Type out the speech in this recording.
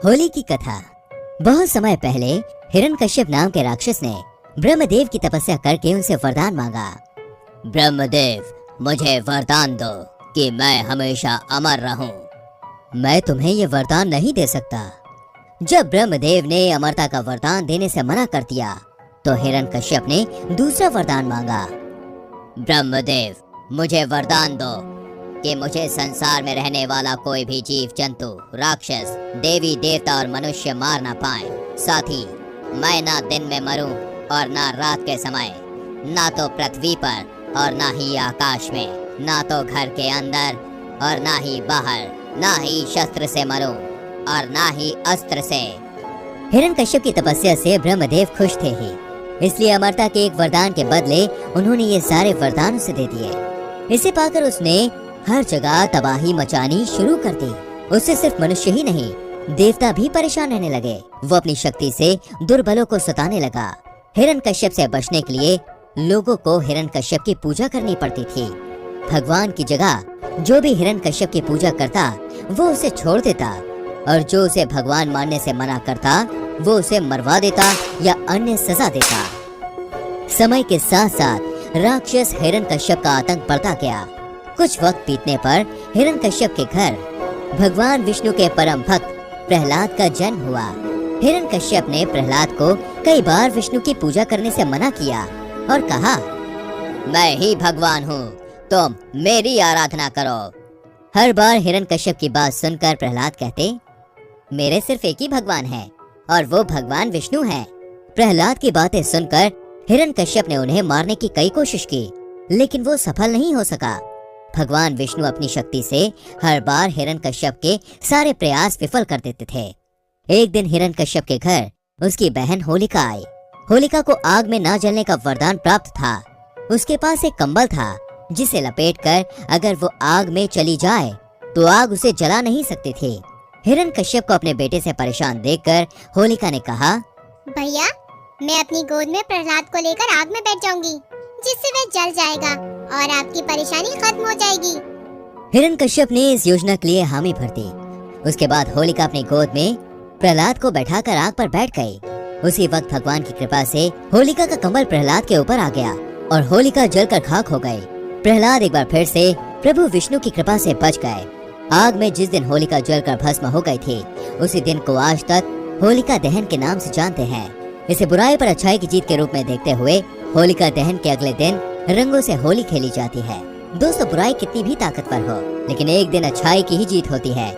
होली की कथा। बहुत समय पहले हिरण्यकश्यप नाम के राक्षस ने ब्रह्मदेव की तपस्या करके उनसे वरदान मांगा। ब्रह्मदेव, मुझे वरदान दो कि मैं हमेशा अमर रहूं। मैं तुम्हें ये वरदान नहीं दे सकता। जब ब्रह्मदेव ने अमरता का वरदान देने से मना कर दिया तो हिरण्यकश्यप ने दूसरा वरदान मांगा। ब्रह्मदेव, मुझे वरदान दो कि मुझे संसार में रहने वाला कोई भी जीव जंतु, राक्षस, देवी देवता और मनुष्य मार ना पाए। साथ ही मैं ना दिन में मरूं और ना रात के समय, ना तो पृथ्वी पर और ना ही आकाश में, ना तो घर के अंदर और ना ही बाहर, ना ही शस्त्र से मरूं और ना ही अस्त्र से। हिरण्यकश्यप की तपस्या से ब्रह्मदेव खुश थे ही, इसलिए अमरता के एक वरदान के बदले उन्होंने ये सारे वरदान उसे दे दिए। इसे पाकर उसने हर जगह तबाही मचानी शुरू कर दी। उससे सिर्फ मनुष्य ही नहीं, देवता भी परेशान रहने लगे। वो अपनी शक्ति से दुर्बलों को सताने लगा। हिरण्यकश्यप से बचने के लिए लोगों को हिरण्यकश्यप की पूजा करनी पड़ती थी। भगवान की जगह जो भी हिरण्यकश्यप की पूजा करता वो उसे छोड़ देता, और जो उसे भगवान मानने से मना करता वो उसे मरवा देता या अन्य सजा देता। समय के साथ साथ राक्षस हिरण्यकश्यप का आतंक बढ़ता गया। कुछ वक्त बीतने पर हिरण्यकश्यप के घर भगवान विष्णु के परम भक्त प्रहलाद का जन्म हुआ। हिरण्यकश्यप ने प्रहलाद को कई बार विष्णु की पूजा करने से मना किया और कहा, मैं ही भगवान हूँ, तुम मेरी आराधना करो। हर बार हिरण्यकश्यप की बात सुनकर प्रहलाद कहते, मेरे सिर्फ एक ही भगवान है और वो भगवान विष्णु है। प्रहलाद की बातें सुनकर हिरण्यकश्यप ने उन्हें मारने की कई कोशिश की, लेकिन वो सफल नहीं हो सका। भगवान विष्णु अपनी शक्ति से हर बार हिरण्यकश्यप के सारे प्रयास विफल कर देते थे। एक दिन हिरण्यकश्यप के घर उसकी बहन होलिका आई। होलिका को आग में ना जलने का वरदान प्राप्त था। उसके पास एक कंबल था जिसे लपेटकर अगर वो आग में चली जाए तो आग उसे जला नहीं सकती थी। हिरण्यकश्यप को अपने बेटे से परेशान देखकर होलिका ने कहा, भैया, मैं अपनी गोद में प्रहलाद को लेकर आग में बैठ जाऊंगी, जिससे वह जल जाएगा और आपकी परेशानी खत्म हो जाएगी। हिरण्यकश्यप ने इस योजना के लिए हामी भर दी। उसके बाद होलिका अपनी गोद में प्रहलाद को बैठाकर आग पर बैठ गई। उसी वक्त भगवान की कृपा से होलिका का कंबल प्रहलाद के ऊपर आ गया और होलिका जलकर खाक हो गई। प्रहलाद एक बार फिर से प्रभु विष्णु की कृपा से बच गए। आग में जिस दिन होलिका जलकर भस्म हो गई थी, उसी दिन को आज तक होलिका दहन के नाम से जानते हैं। इसे बुराई पर अच्छाई की जीत के रूप में देखते हुए होलिका दहन के अगले दिन रंगों से होली खेली जाती है। दोस्तों, बुराई कितनी भी ताकतवर हो, लेकिन एक दिन अच्छाई की ही जीत होती है।